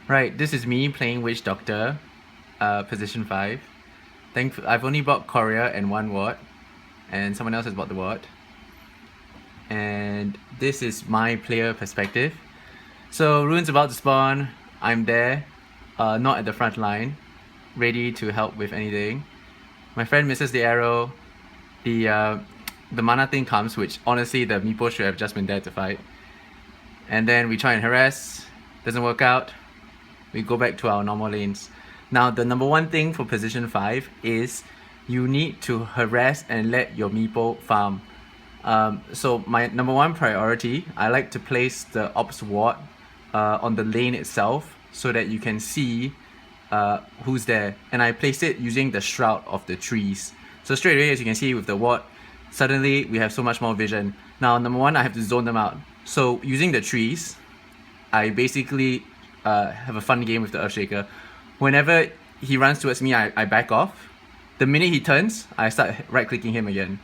Right, this is me playing Witch Doctor, position 5. I've only bought Courier and 1 ward, and someone else has bought the ward. And this is my player perspective. So Rune's about to spawn, I'm there, not at the front line, ready to help with anything. My friend misses the arrow, the mana thing comes, which honestly the Meepo should have just been there to fight. And then we try and harass, doesn't work out. We go back to our normal lanes. Now the number one thing for position 5 is you need to harass and let your Meepo farm. So my number one priority, I like to place the Ops ward on the lane itself so that you can see who's there. And I place it using the shroud of the trees. So straight away, as you can see with the ward, suddenly we have so much more vision. Now number one, I have to zone them out. So using the trees, I basically have a fun game with the Earthshaker. Whenever he runs towards me, I back off. The minute he turns, I start right-clicking him again.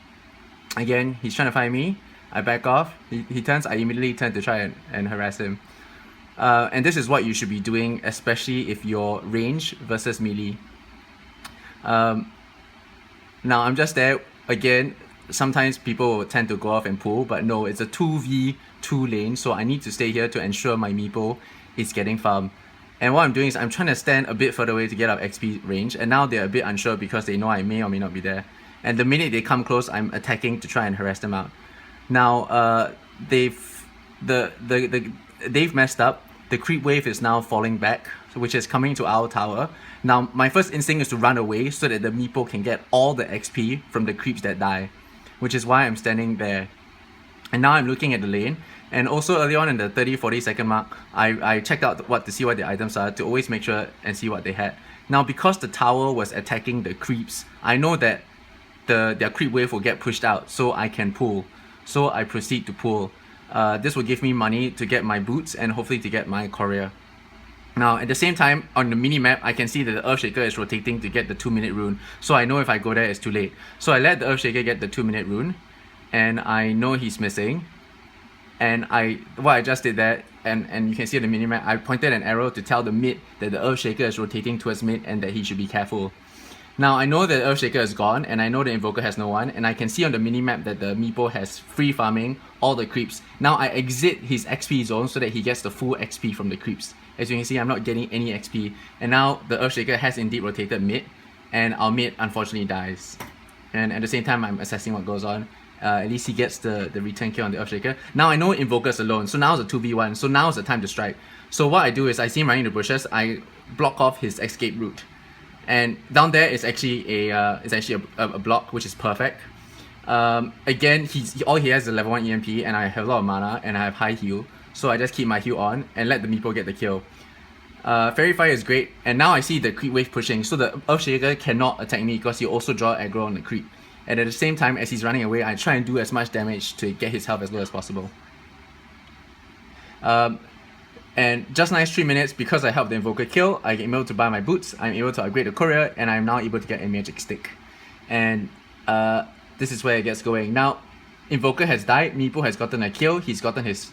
Again, he's trying to find me, I back off. He turns, I immediately turn to try and harass him. And this is what you should be doing, especially if you're range versus melee. Now I'm just there. Again, sometimes people will tend to go off and pull, but no, it's a 2v2 lane, so I need to stay here to ensure my Meepo is getting farmed. And what I'm doing is I'm trying to stand a bit further away to get up XP range, and now they're a bit unsure because they know I may or may not be there. And the minute they come close, I'm attacking to try and harass them out. Now, they've messed up. The creep wave is now falling back, which is coming to our tower. Now, my first instinct is to run away so that the Meepo can get all the XP from the creeps that die, which is why I'm standing there. And now I'm looking at the lane, and also early on in the 30-40 second mark, I checked out to see what the items are, to always make sure and see what they had. Now, because the tower was attacking the creeps, I know that their creep wave will get pushed out, so I can pull. So I proceed to pull. This will give me money to get my boots and hopefully to get my courier. Now at the same time, on the mini-map, I can see that the Earthshaker is rotating to get the 2-minute rune, so I know if I go there it's too late. So I let the Earthshaker get the 2-minute rune, and I know he's missing. And what I just did there, and you can see on the mini-map, I pointed an arrow to tell the mid that the Earthshaker is rotating towards mid and that he should be careful. Now I know that Earthshaker is gone, and I know the Invoker has no one, and I can see on the mini-map that the Meepo has free farming all the creeps. Now I exit his XP zone so that he gets the full XP from the creeps. As you can see, I'm not getting any XP, and now the Earthshaker has indeed rotated mid, and our mid unfortunately dies. And at the same time, I'm assessing what goes on. At least he gets the return kill on the Earthshaker. Now I know Invoker's alone, so now it's a 2v1, so now is the time to strike. So what I do is I see him running the bushes, I block off his escape route. And down there is actually a block, which is perfect. Again, all he has is a level 1 EMP, and I have a lot of mana, and I have high heal. So I just keep my heal on and let the Meepo get the kill. Fairy Fire is great, and now I see the creep wave pushing, so the Earthshaker cannot attack me because he also draw aggro on the creep. And at the same time, as he's running away, I try and do as much damage to get his health as low as possible. And just nice 3 minutes, because I helped the Invoker kill, I'm able to buy my boots, I'm able to upgrade the courier, and I'm now able to get a magic stick. And this is where it gets going. Now, Invoker has died, Meepo has gotten a kill, he's gotten his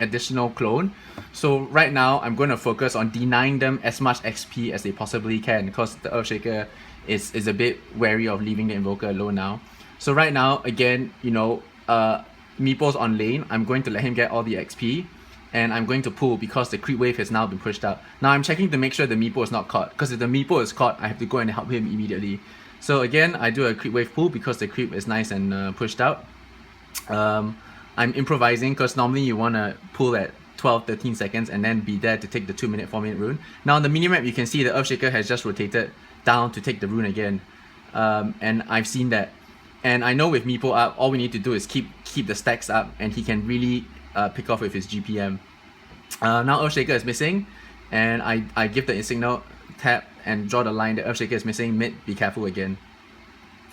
additional clone. So right now, I'm going to focus on denying them as much XP as they possibly can, because the Earthshaker is a bit wary of leaving the Invoker alone now. So right now, again, Meepo's on lane, I'm going to let him get all the XP. And I'm going to pull because the creep wave has now been pushed out. Now I'm checking to make sure the Meepo is not caught, because if the Meepo is caught, I have to go and help him immediately. So again, I do a creep wave pull because the creep is nice and pushed out. I'm improvising because normally you want to pull at 12-13 seconds and then be there to take the 2-minute, 4-minute rune. Now on the minimap, you can see the Earthshaker has just rotated down to take the rune again. And I've seen that. And I know with Meepo up, all we need to do is keep the stacks up, and he can really pick off with his GPM. Now Earthshaker is missing, and I give the signal, tap, and draw the line that Earthshaker is missing, mid, be careful again.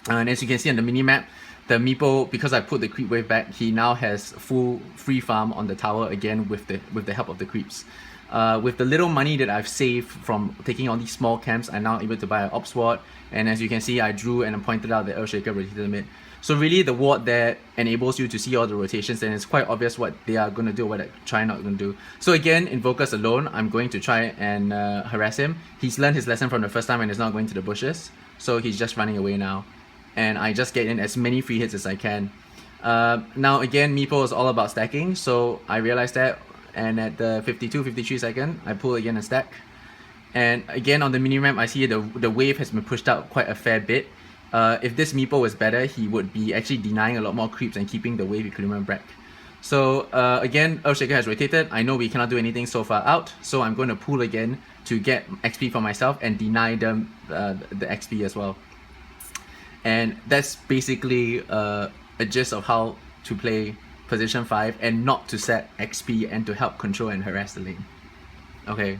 And as you can see on the mini-map, the Meepo, because I put the creep wave back, he now has full free farm on the tower again with the help of the creeps. With the little money that I've saved from taking all these small camps, I'm now able to buy an Ops Ward, and as you can see, I drew and I pointed out the Earthshaker rotated mid. So really the ward there enables you to see all the rotations, and it's quite obvious what they are going to do, what they're trying not going to do. So again, Invoker's alone, I'm going to try and harass him. He's learned his lesson from the first time and is not going to the bushes. So he's just running away now. And I just get in as many free hits as I can. Now again, Meepo is all about stacking, so I realized that, and at the 53 second, I pull again and stack. And again on the minimap, I see the wave has been pushed out quite a fair bit. If this Meepo was better, he would be actually denying a lot more creeps and keeping the wave equilibrium back. So again, Earthshaker has rotated. I know we cannot do anything so far out, so I'm going to pull again to get XP for myself and deny them the XP as well. And that's basically a gist of how to play position 5 and not to set XP and to help control and harass the lane. Okay.